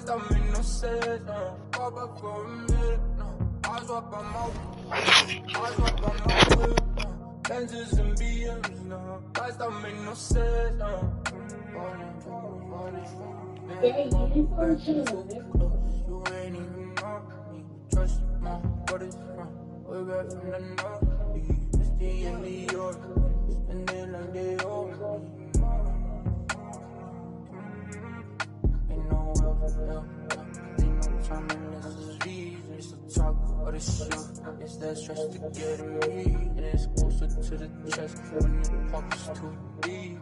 Lights don't make no sense, no. Pop up for a minute, no. Eyes up on my whip, no. Benzes and BMs, no. Lights don't make no sense, no. You ain't even know me. Trust my brothers from way back from the north. It's the in New York, and then like they owe me. Ain't no help, ain't no time unless it's easy. It's the talk or the show. It's that stress to get in me, and it's closer to the chest when the pocket's too deep.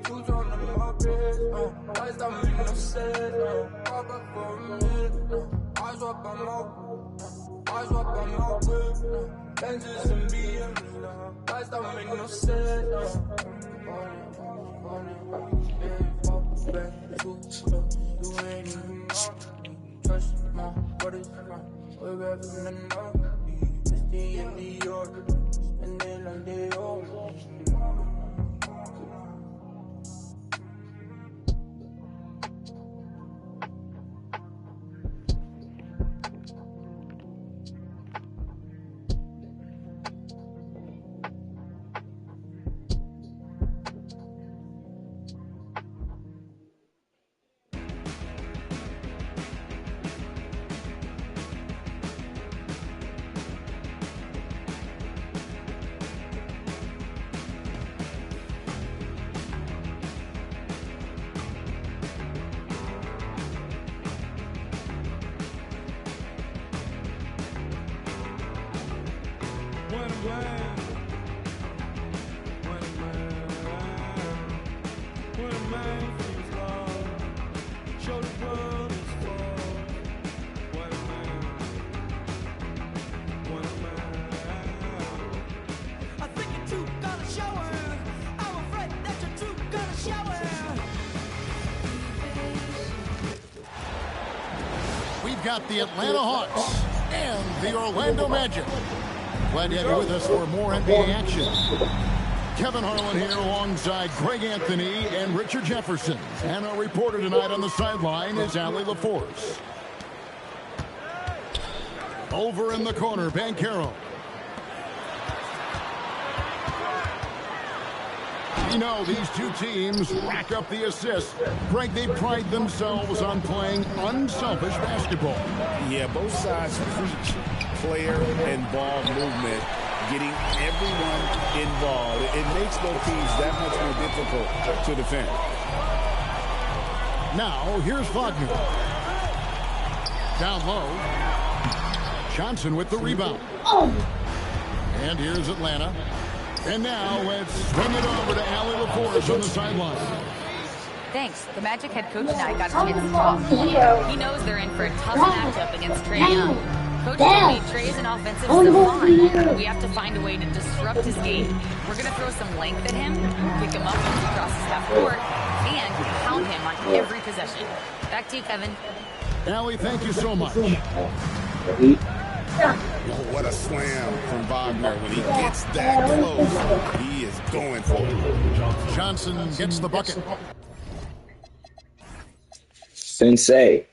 Shoes on the moped, lights don't make no sense, pop up for a minute, eyes up on my whip, Benzes and BMs, lights don't make no sense, back too slow, you ain't even know me. Trust my brothers from way back from the north. It's the in New York, and they like they owe me. Got the Atlanta Hawks and the Orlando Magic. Glad to have you with us for more NBA action. Kevin Harlan here alongside Greg Anthony and Richard Jefferson. And our reporter tonight on the sideline is Allie LaForce. Over in the corner, Banchero. You know, these two teams rack up the assists. Greg, they pride themselves on playing unselfish basketball. Yeah, both sides preach player and ball movement, getting everyone involved. It makes both teams that much more difficult to defend. Now, here's Wagner. Down low. Johnson with the rebound. And here's Atlanta. And now let's swing it over to Allie LaForce on the sideline. Thanks. The Magic head coach and I got to get some talk. He knows they're in for a tough matchup against Trae Young. Coach told me Trae is an offensive savant. We have to find a way to disrupt his game. We're going to throw some length at him, pick him up once he crosses half court, and pound him on every possession. Back to you, Kevin. Allie, thank you so much. Oh, what a slam from Wagner. When he gets that close, he is going for it. Johnson gets the bucket. Sensei.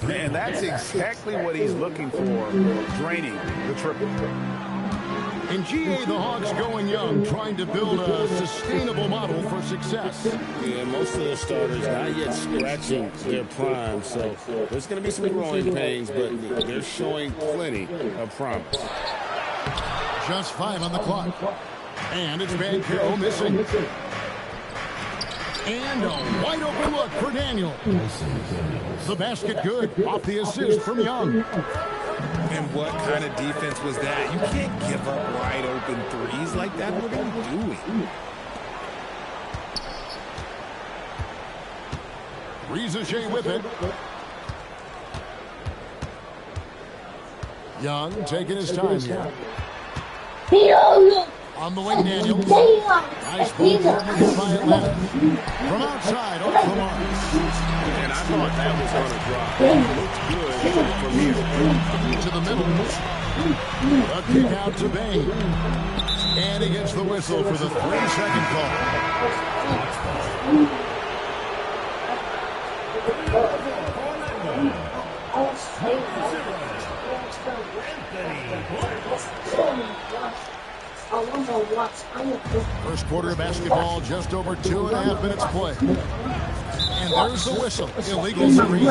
And that's exactly what he's looking for, draining the triple. In GA, the Hawks going young, trying to build a sustainable model for success. Yeah, most of the starters not yet scratching their prime, so there's going to be some growing pains, but they're showing plenty of promise. Just 5 on the clock. And it's Banchero missing. And a wide open look for Daniel. The basket good off the assist from Young. And what kind of defense was that? You can't give up wide open threes like that. What are you doing? WEEZOETHON with it. Young taking his time here. On the wing, Daniels. Nice ball movement by Atlanta. From outside, off the mark. And I thought that was going to drop. It looks good from here. To the middle. A kick out to Bain. And he gets the whistle for the 3-second call. First quarter of basketball, just over 2.5 minutes play. And there's the whistle. Illegal screen.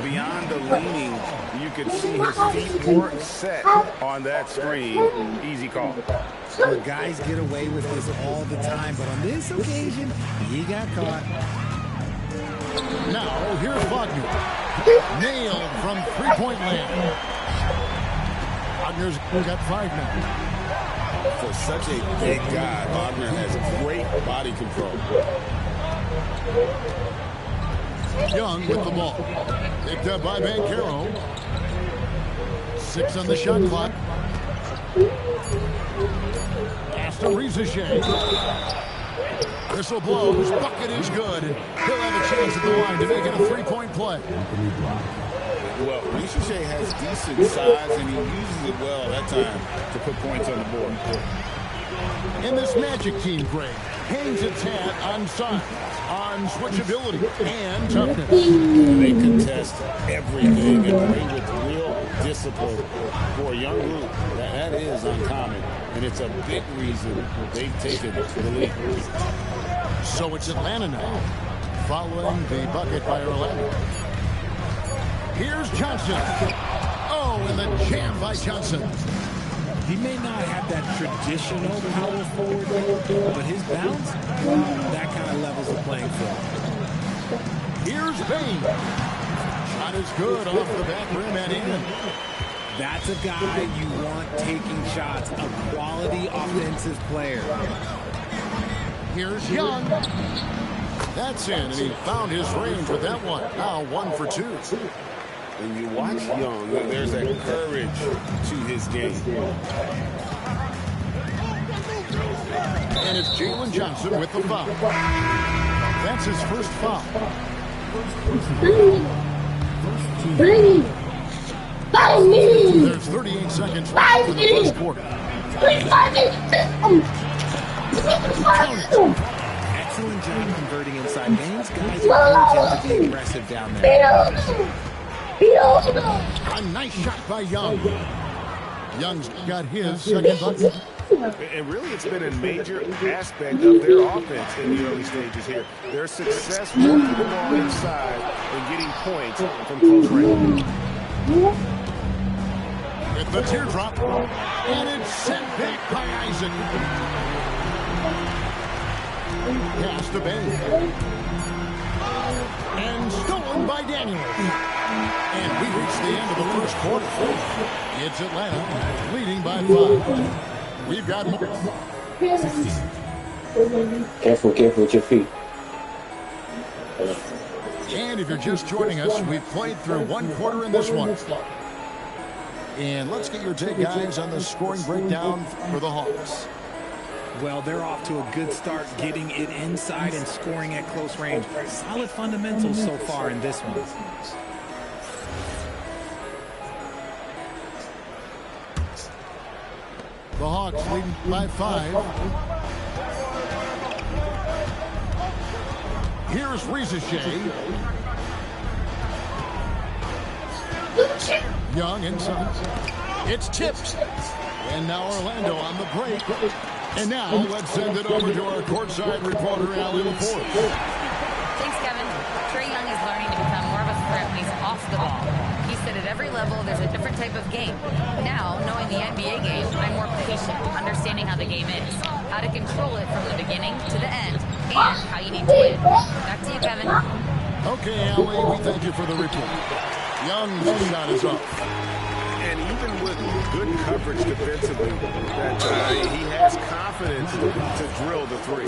Beyond the leaning, you could see his feet weren't set on that screen. Easy call. The guys get away with this all the time, but on this occasion, he got caught. Now, here's Wagner. Nailed from three-point land. Wagner's got 5 now. For such a big guy, Wagner has great body control. Young with the ball. Picked up by Banchero. 6 on the shot clock. Pass to WEEZOETHON. Whistle blows. Bucket is good. He'll have a chance at the line to make it a 3-point play. Well, WEEZOETHON has decent size, and he uses it well that time to put points on the board. And this Magic team, Greg, hangs its hat on size, on switchability, and toughness. They contest everything and play with real discipline. For a young group, that is uncommon, and it's a big reason they've taken the lead. So it's Atlanta now, following the bucket by Orlando. Here's Johnson. Oh, and the jam by Johnson. He may not have that traditional power forward, but his bounce, that kind of levels the playing field. Here's Bain. Shot is good off the back rim and in. That's a guy you want taking shots, a quality offensive player. Here's Young. That's in, and he found his range with that one. Now 1 for 2. When you watch Young, there's that courage to his game. And it's Jalen Johnson with the foul. That's his first foul. There's 38 seconds left in the first quarter. Excellent job converting inside. Bain's guys are to be aggressive down there. A nice shot by Young. Young's got his second bucket. And really, it's been a major aspect of their offense in the early stages here. Their success working the ball inside and getting points from close range. With the teardrop, and it's sent back by Isaac. Pass to Bain. And stolen by Daniels. And we reach the end of the first quarter. It's Atlanta leading by 5. We've got more. Careful with your feet. And if you're just joining us, we've played through 1 quarter in this one. And let's get your take, guys, on the scoring breakdown for the Hawks. Well, they're off to a good start getting it inside and scoring at close range. Solid fundamentals so far in this one. The Hawks leading by 5. Here's WEEZOETHON. Young inside. It's tipped. And now Orlando on the break. And now let's send it over to our courtside reporter, Allie LaForce. Thanks, Kevin. Trae Young is learning to become more of a threat when he's off the ball. He said at every level there's a different type of game. Now, knowing the NBA game, I'm more patient, understanding how the game is, how to control it from the beginning to the end, and how you need to win. Back to you, Kevin. Okay, Allie, we thank you for the report. Young's shot is up. And even with good coverage defensively, that he has confidence to drill the 3.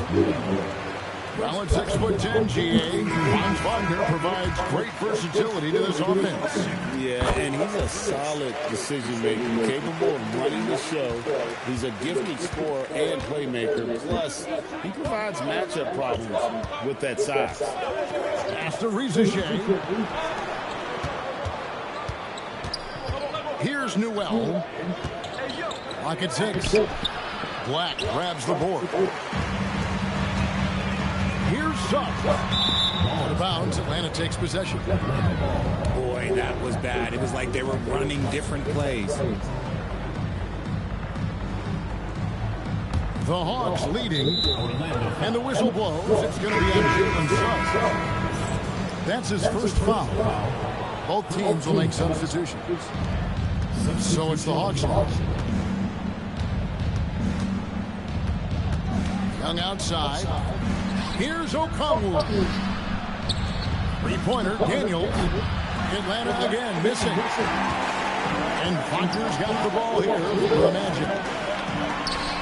Well, at 6'10", GA, Franz Wagner provides great versatility to this offense. Yeah, and he's a solid decision-maker, capable of running the show. He's a gifted scorer and playmaker. Plus, he provides matchup problems with that size. Pass to WEEZOETHON. Here's Newell. Lock at 6. Black grabs the board. Here's Suggs. Out of bounds, Atlanta takes possession. Boy, that was bad. It was like they were running different plays. The Hawks leading, and the whistle blows. It's going to be on Jalen Suggs. That's his first foul. Both teams will make substitutions. So it's the Hawks now. Young outside. Here's Okongwu. Three-pointer, Daniels. Atlanta again missing. And Wagner's got the ball here for the Magic.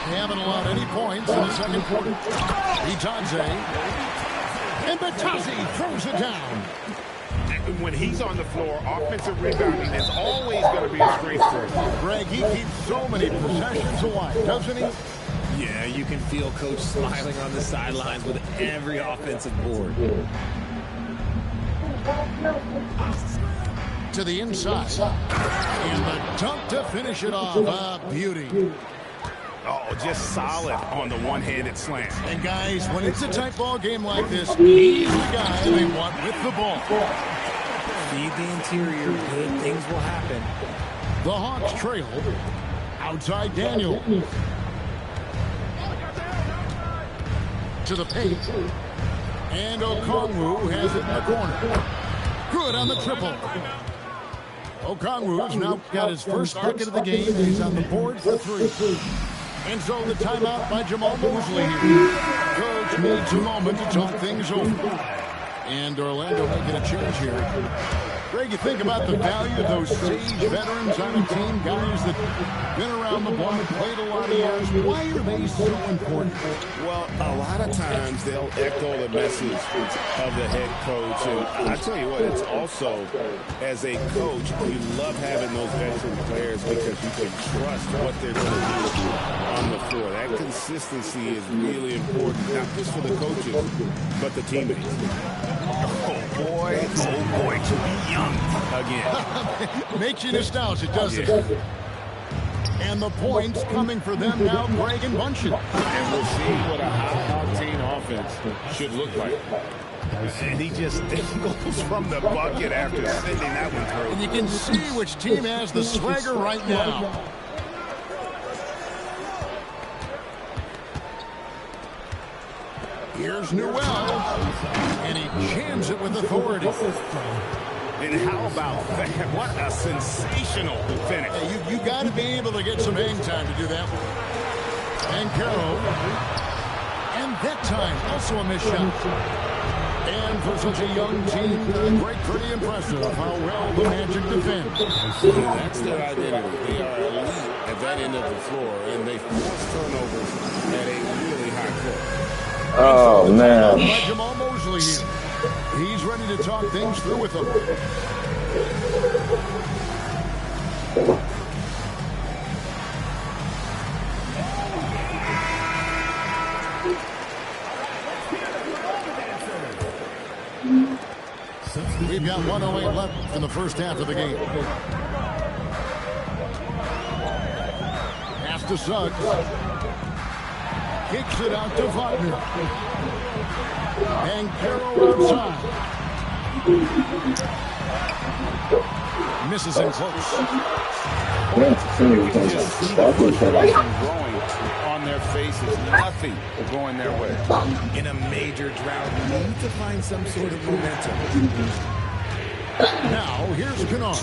They haven't allowed any points in the second quarter. Itaze. And Batazi throws it down. When he's on the floor, offensive rebounding is always going to be a strength for him. Greg, he keeps so many possessions alive, doesn't he? Yeah, you can feel Coach smiling on the sidelines with every offensive board. To the inside. And the dunk to finish it off. A beauty. Oh, just solid on the one-handed slam. And guys, when it's a tight ball game like this, he's the guy they want with the ball. Feed the interior, good things will happen. The Hawks trail. Outside Daniel. To the paint. And Okongwu has it in the corner. Good on the triple. Okongwu's now got his first bucket of the game. He's on the board for 3. And so the timeout by Jamal Mosley here. Coach needs a moment to talk things over. And Orlando making a change here. Greg, you think about the value of those sage veterans on a team, guys that been around the block, played a lot of years. Why are they so important? Well, a lot of times they'll echo the message of the head coach. And I tell you what, it's also, as a coach, you love having those veteran players because you can trust what they're going to do on the floor. That consistency is really important, not just for the coaches, but the teammates. Oh boy, to be young again. Makes you nostalgic, doesn't it? And the points coming for them now, Greg and Bunchen. And we'll see what a high-octane offense should look like. And he just goes from the bucket after sending that one through. And you can see which team has the swagger right now. Here's Newell, and he jams it with authority. And how about that? What a sensational finish. Hey, you got to be able to get some hang time to do that. And Carroll. And that time, also a missed shot. And for such a young team, Greg, pretty impressive how well the Magic defend. That's their identity. They are elite at that end of the floor, and they force turnovers at a really high clip. Oh, man. By Jamal Mosley here. He's ready to talk things through with them. We've got 1:08 left in the first half of the game. Pass to Suggs. Kicks it out to Wagner. And Carroll outside. Misses in close. Growing on their faces, nothing going their way. In a major drought, you need to find some sort of momentum. Now, here's Kennard.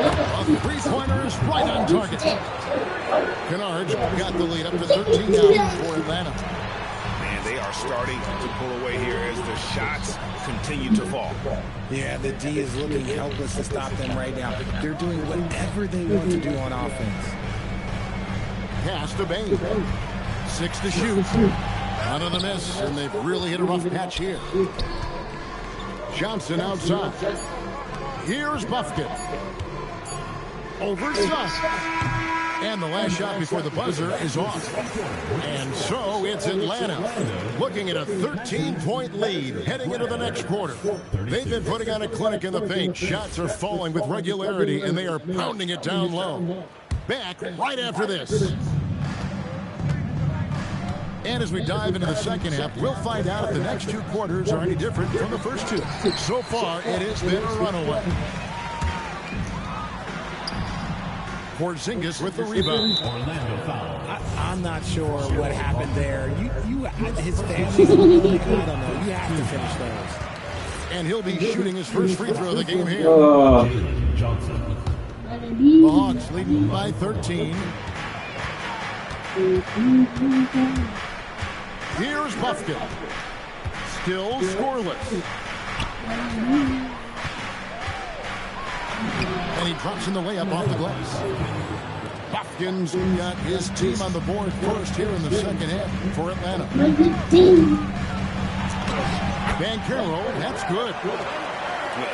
A three-pointer is right on target. Kennard's got the lead up to 13 now for Atlanta. Man, they are starting to pull away here as the shots continue to fall. Yeah, the D is looking helpless to stop them right now. They're doing whatever they want to do on offense. Pass to Bain. 6 to shoot. Another miss, and they've really hit a rough patch here. Johnson outside. Here's Buffkin. Over Suggs. And the last shot before the buzzer is off. And so it's Atlanta looking at a 13-point lead heading into the next quarter. They've been putting on a clinic in the paint. Shots are falling with regularity, and they are pounding it down low. Back right after this. And as we dive into the second half, we'll find out if the next two quarters are any different from the first two. So far, it has been a runaway. Porzingis with the rebound. I'm not sure what happened there. His family's in the league. I don't know. You have to finish those. And he'll be shooting his first free throw of the game here. The Hawks leading by 13. Here's Buffkin. Still scoreless. And he drops in the layup off the glass. Buffkin's got his team on the board first here in the second half for Atlanta. Banchero, that's good.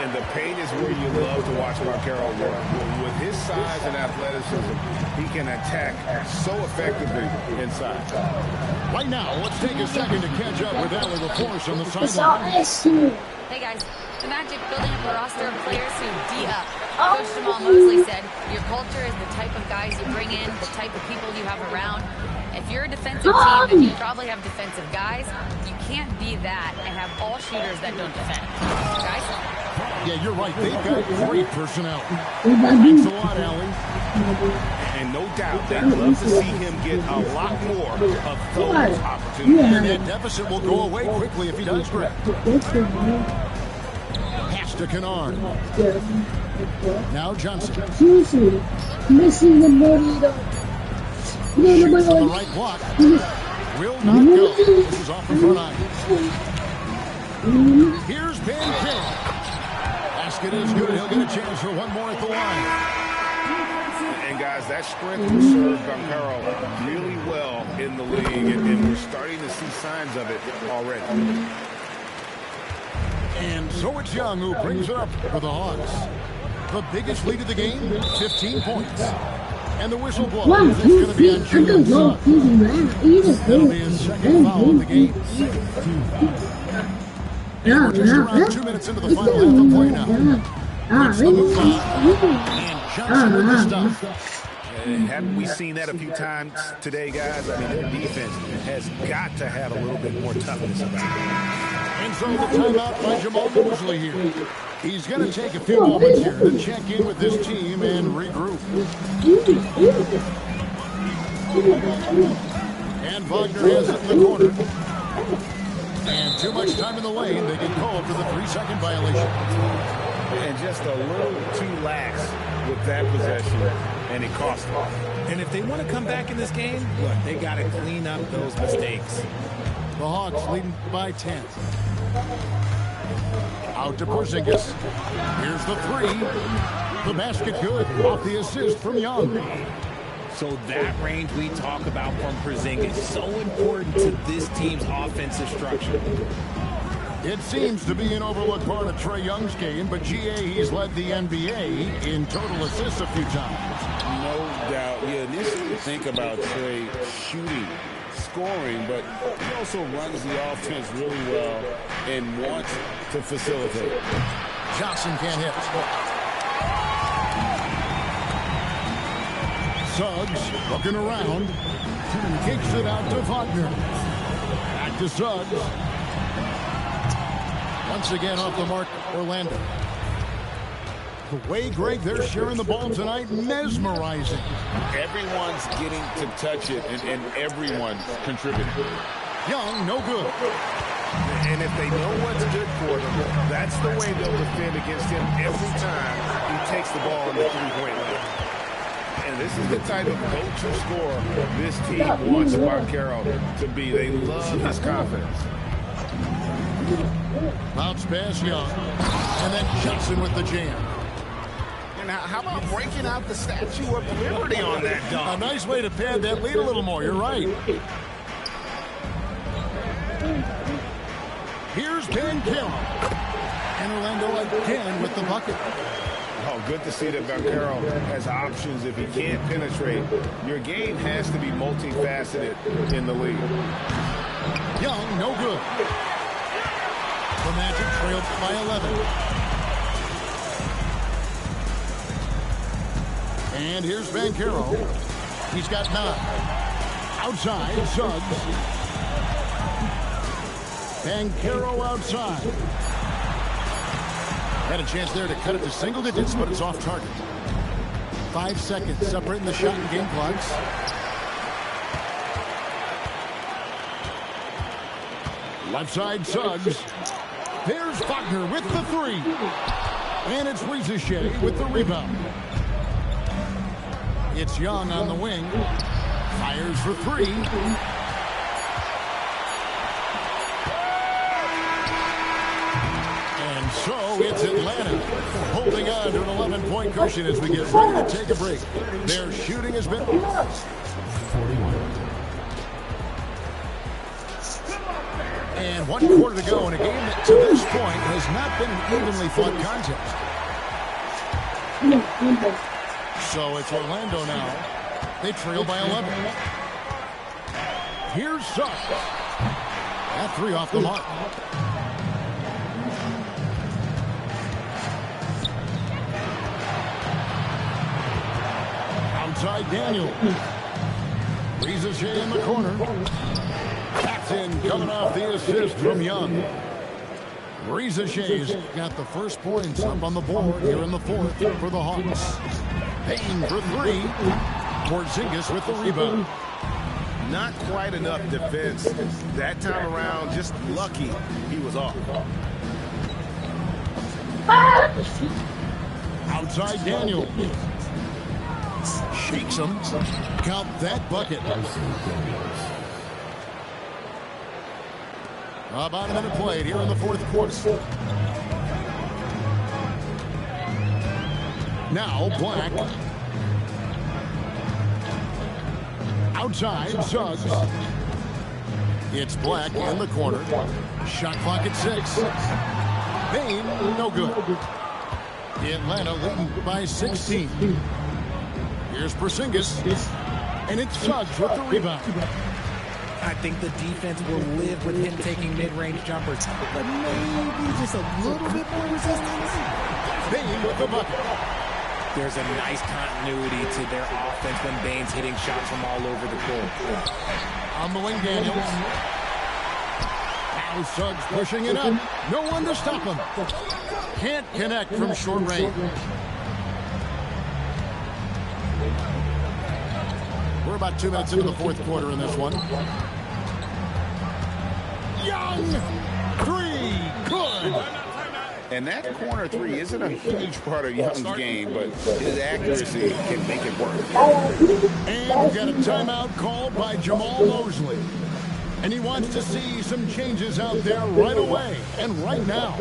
And the paint is where you love to watch Banchero work. With his size and athleticism, he can attack so effectively inside. Right now, let's take a second to catch up with Allie LaForce on the sideline. Hey guys, the Magic building up a roster of players who D up. Coach Jamal Mosley said, your culture is the type of guys you bring in, the type of people you have around. If you're a defensive team, and you probably have defensive guys, you can't be that and have all shooters that don't defend. Guys? Yeah, you're right. They've got great personnel. Thanks a lot, Allie. And no doubt, they'd love to see him get a lot more of those opportunities. And that deficit will go away quickly if he does great. Pass to Kennard. Now Johnson. Missing the burrito. Shoots on the right block. Will not go. This is off the front eye. Here's Banchero. Basket is good. He'll get a chance for one more at the line. And guys, that strength will serve Banchero really well in the league, and we're starting to see signs of it already. And so it's Young who brings it up for the Hawks. The biggest lead of the game, 15 points. And the whistle blows. It's going to be on Jalen Suggs. That'll be his second foul of the game. And we're just around 2 minutes into the final half of play now. It's the move on. And Johnson with the stuff. And haven't we seen that a few times today, guys? I mean, their defense has got to have a little bit more toughness about it. And so the timeout by Jamal Mosley here. He's going to take a few moments here to check in with this team and regroup. And Wagner has it in the corner. And too much time in the lane. They get called for the 3-second violation. And just a little too lax with that possession, and it cost them. And if they want to come back in this game, look, they got to clean up those mistakes. The Hawks leading by 10. Out to Porzingis. Here's the three. The basket good. Off the assist from Young. So that range we talk about from Porzingis is so important to this team's offensive structure. It seems to be an overlooked part of Trae Young's game, but GA, he's led the NBA in total assists a few times. No doubt. You initially think about Trae shooting, scoring, but he also runs the offense really well and wants to facilitate. Johnson can't hit. Suggs looking around. Kicks it out to Wagner. Back to Suggs. Once again off the mark, Orlando. The way, Greg, they're sharing the ball tonight, mesmerizing. Everyone's getting to touch it, and everyone's contributing. Young, no good. And if they know what's good for them, that's the way they'll defend against him every time he takes the ball in the three-point line. And this is the type of go-to scorer this team wants Banchero to be. They love his confidence. Bounce pass, Young. And then Johnson with the jam. And how about breaking out the Statue of Liberty on that dunk? A nice way to pad that lead a little more. You're right. Here's Banchero. And Orlando again with the bucket. Oh, good to see that Banchero has options if he can't penetrate. Your game has to be multifaceted in the league. Young, no good. The Magic trailed by 11. And here's Banchero. He's got 9. Outside, Suggs. Banchero outside. Had a chance there to cut it to single digits, but it's off target. 5 seconds separating the shot and game clocks. Left side, Suggs. There's Faulkner with the 3. And it's WEEZOETHON with the rebound. It's Young on the wing. Fires for 3. And so it's Atlanta holding on to an 11-point cushion as we get ready to take a break. Their shooting has been 41. And 1 quarter to go in a game that to this point has not been an evenly fought contest. So it's Orlando now. They trail by 11. Here's Suggs. That 3 off the mark. Outside Daniel. WEEZOETHON in the corner. That's in, coming off the assist from Young. WEEZOETHON's got the first points up on the board here in the 4th for the Hawks. Payton for 3. Porzingis with the rebound. Not quite enough defense. That time around, just lucky he was off. Outside Daniel. Shakes him. Count that bucket. About a minute played here in the 4th quarter. Now Black. Outside, Suggs. It's Black in the corner. Shot clock at 6. Payne, no good. Atlanta leading by 16. Here's Porzingis. And it's Suggs with the rebound. I think the defense will live with him taking mid-range jumpers, but maybe just a little bit more resistance. Payne with the bucket. There's a nice continuity to their offense when Bane's hitting shots from all over the court. On the wing, Daniels. Now Suggs pushing it up. No one to stop him. Can't connect from short range. We're about 2 minutes into the 4th quarter in this one. Young! 3! Good! And that corner 3 isn't a huge part of Young's game, but his accuracy can make it work. And we've got a timeout called by Jamal Mosley. And he wants to see some changes out there right away and right now.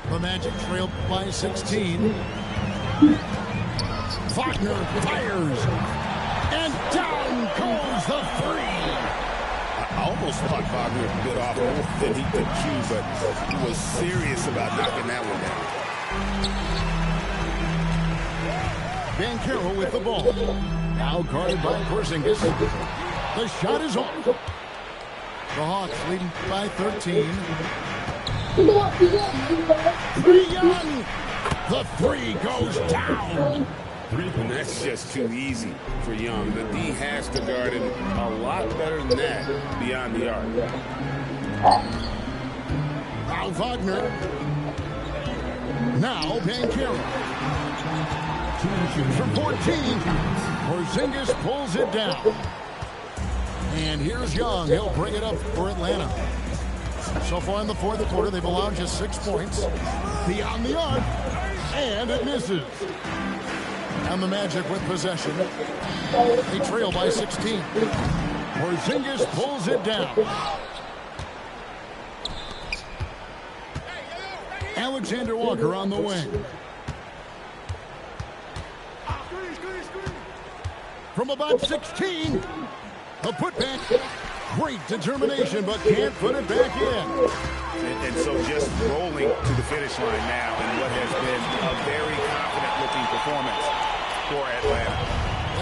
The Magic trailed by 16. Faulkner fires. And down goes the 3. I almost thought Wagner bit off more than he could chew, but he was serious about knocking that one down. Banchero with the ball. Now guarded by Porzingis. The shot is off. The Hawks leading by 13. Trae Young. The three goes down. And that's just too easy for Young. The D has to guard him a lot better than that beyond the arc. Now Wagner. Now Banchero. From 14. Porzingis pulls it down. And here's Young. He'll bring it up for Atlanta. So far in the fourth quarter, they've allowed just 6 points. Beyond the arc. And it misses. And the Magic with possession. They trail by 16. Porzingis pulls it down. Alexander Walker on the wing. From about 16. The putback. Great determination, but can't put it back in. And so just rolling to the finish line now in what has been a very confident-looking performance for Atlanta.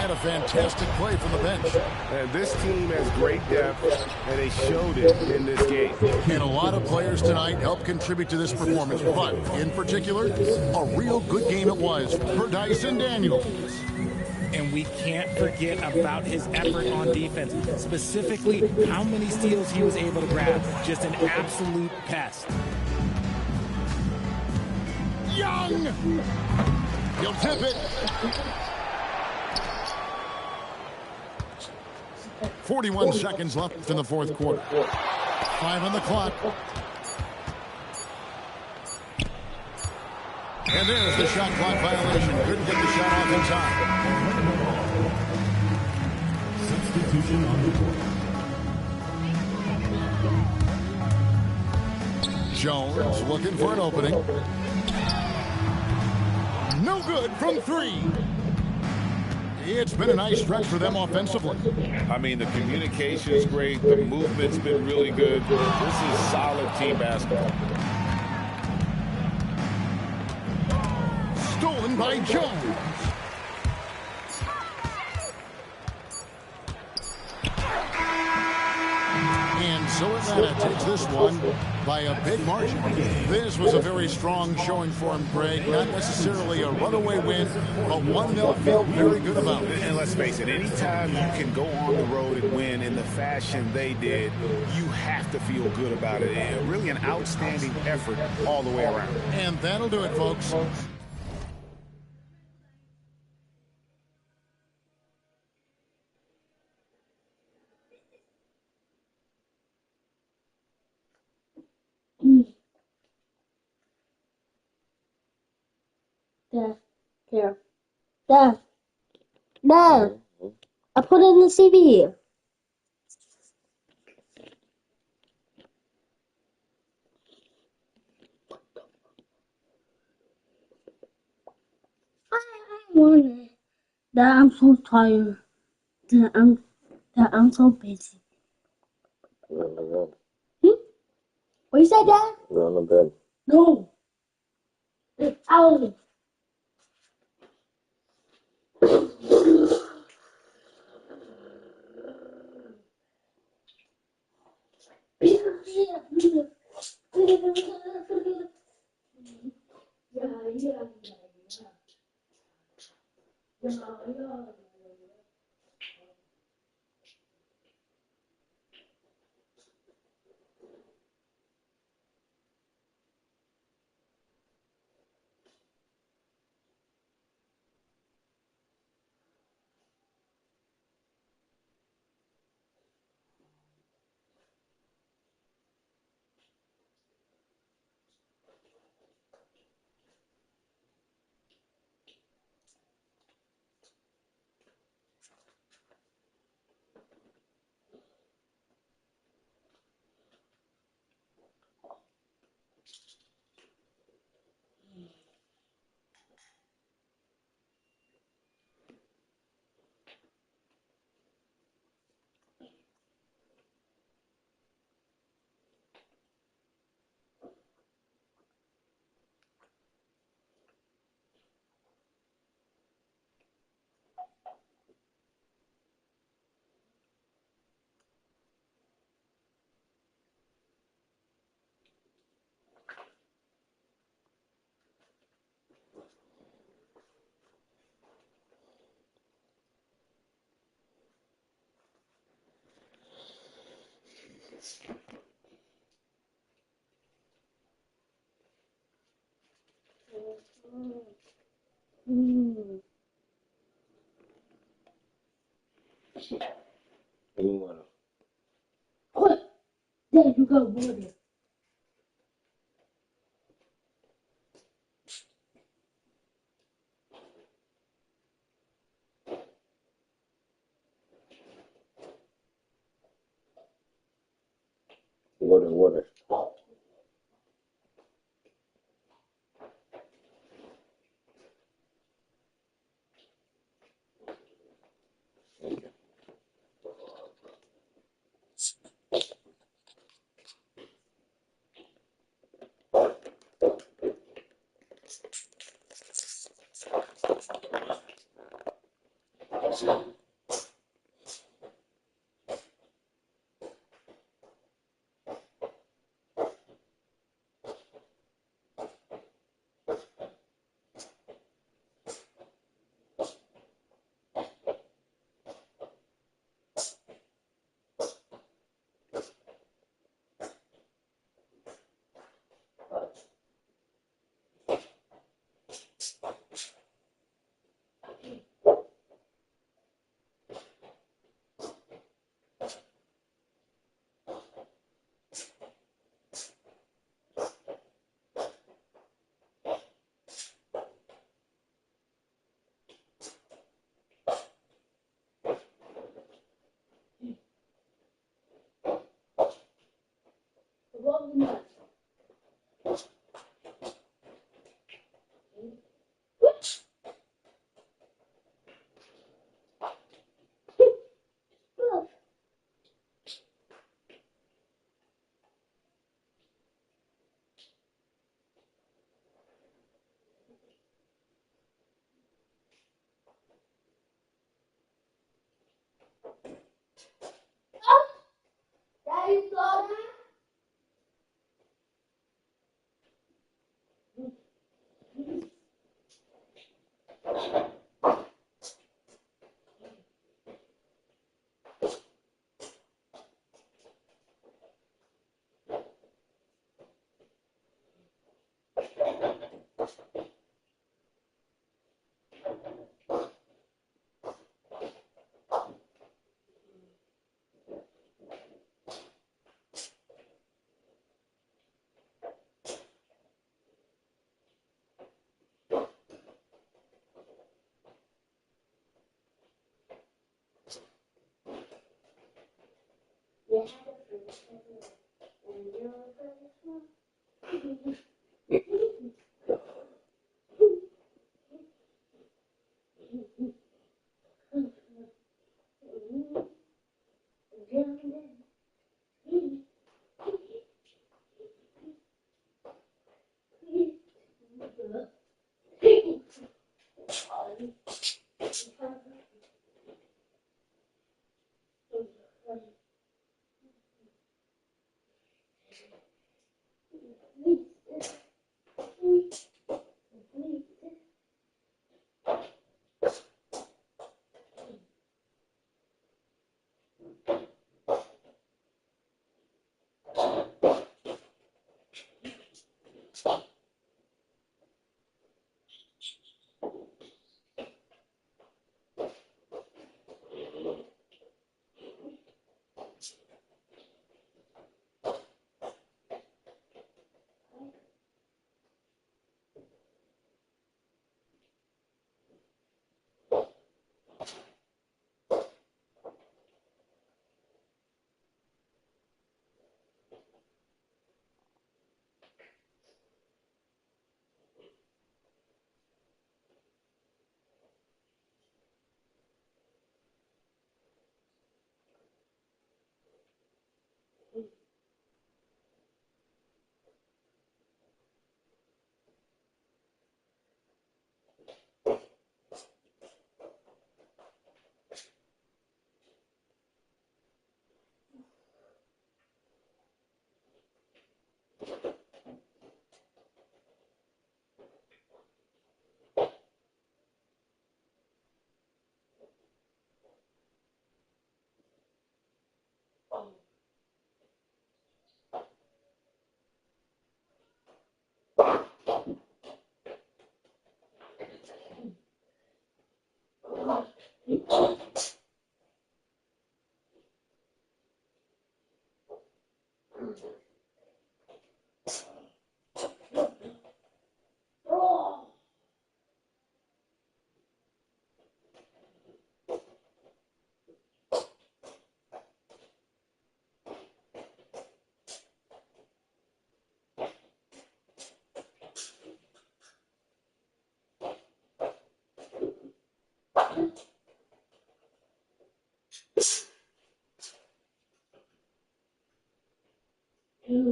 And a fantastic play from the bench. And this team has great depth, and they showed it in this game. And a lot of players tonight helped contribute to this performance, but in particular, a real good game it was for Dyson Daniels. And we can't forget about his effort on defense, specifically how many steals he was able to grab. Just an absolute pest. Young! He'll tip it. 41 seconds left in the fourth quarter. 5 on the clock. And there's the shot clock violation. Couldn't get the shot off in time. Substitution on the court. Jones looking for an opening. No good from 3. It's been a nice stretch for them offensively. I mean, the communication is great. The movement's been really good. This is solid team basketball. Stolen by Jones. And so Atlanta takes this one by a big margin. This was a very strong showing for him, Greg. Not necessarily a runaway win, but one they'll feel very good about. And let's face it, anytime you can go on the road and win in the fashion they did, you have to feel good about it. And really an outstanding effort all the way around. And that'll do it, folks. There. There. I put it in the CV. I want it. That I'm so tired. That I'm so busy. What you said, Dad? Go on the bed. No. It's out. Quick, there you go, water. Water. Daddy saw that? Yeah. And you're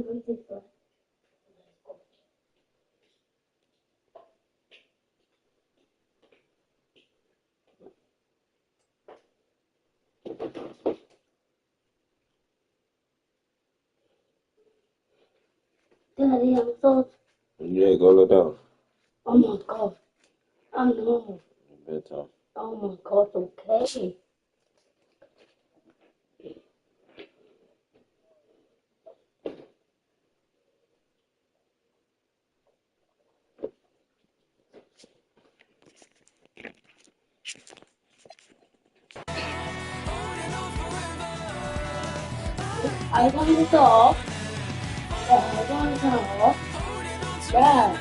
to read this book. Daddy, I'm so. Yeah, go look down. Oh my god. I know. Bedtime. Oh my god, okay. I want to go. I want to go. Dad.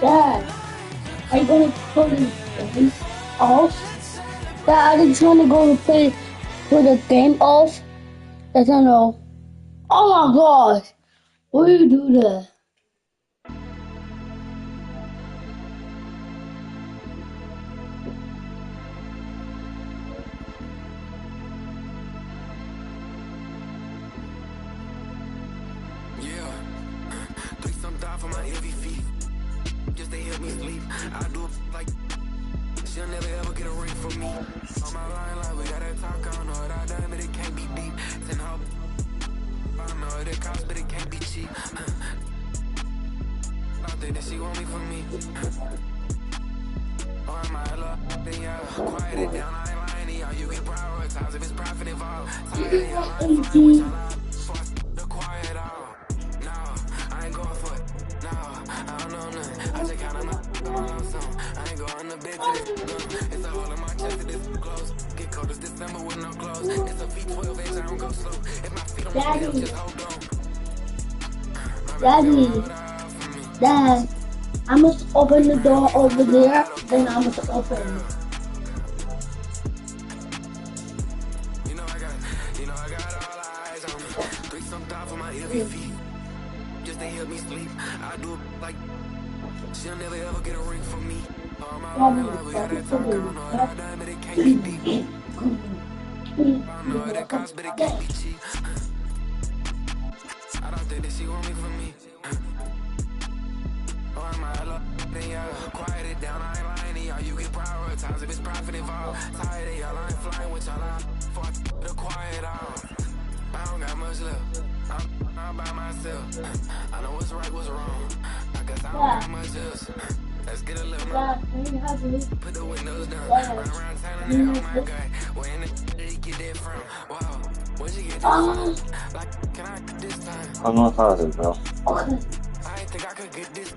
Dad. Are you going to put the game off? Dad, are you trying to go to play put the game off? Yes or no? Oh my gosh. Why do you do that? Yeah, three some die for my heavy feet. Just they help me sleep. I do it like she'll never ever get a ring from me. On my line, like we gotta talk on her. I done, but it can't be deep. 10 hop. I know it costs, but it can't be cheap. I think that she want me for me. Or am I love? Then yeah, quiet it down. I ain't lying to y'all. You can prioritize if it's profit involved. Tired of y'all, I'm flying with y'all. The quiet out. No, I ain't going for it. No, I don't know nothing. I just count my something. I ain't going to bed to this. It's a hole in my chest to this close. Get cold as December with no clothes. It's a V12 edge, I don't go slow. If my feet on my feet, just hold on. Daddy. Dad. I must open the door over there, then I must open it. You know I got all eyes on me. Three some die for my heavy feet. Just to help me sleep. I do it like she'll never ever get a ring from me. All my life we gotta talk on her. I done, but it can't be deep. I know it costs, but it can't be cheap. I don't think that she want me for me. Or am I love? Then yeah, quiet it down. I ain't lying to y'all. You can prioritize if it's profit involved. Tired of y'all. I ain't flying with y'all. I fuck the quiet out. I don't got much left. I'm by myself. I know what's right, what's wrong. I guess I don't got much else. Let's get a little more. Put the windows down. Run around town and oh my god. Where in the did you get that from? Wow. Where'd you get that from? Like, can I get this time? I'm not hard, bro. I ain't think I could get this.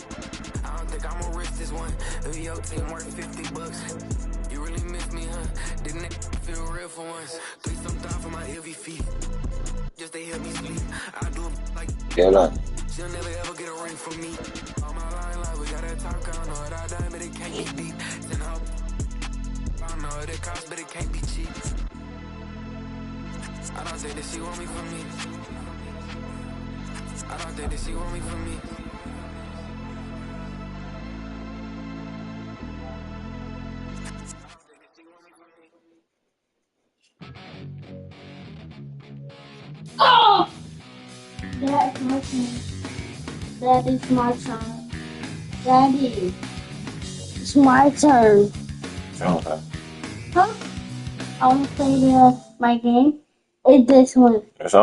I don't think I'ma risk this one. Your team worth $50. You really miss me, huh? Didn't it feel real for once? Please some time for my heavy feet. Just they help me sleep. I do it like Yeah, no. she'll never ever get a ring from me. On my line, like we gotta talk on her. I done, but it can't be deep. 10 hop. I know it costs, but it can't be cheap. I don't think that she want me for me. I don't think that she want me for me. Oh! That's my turn. That is my turn. Daddy. It's my turn. Okay. Huh? I want to play my game. It's this one. That's all?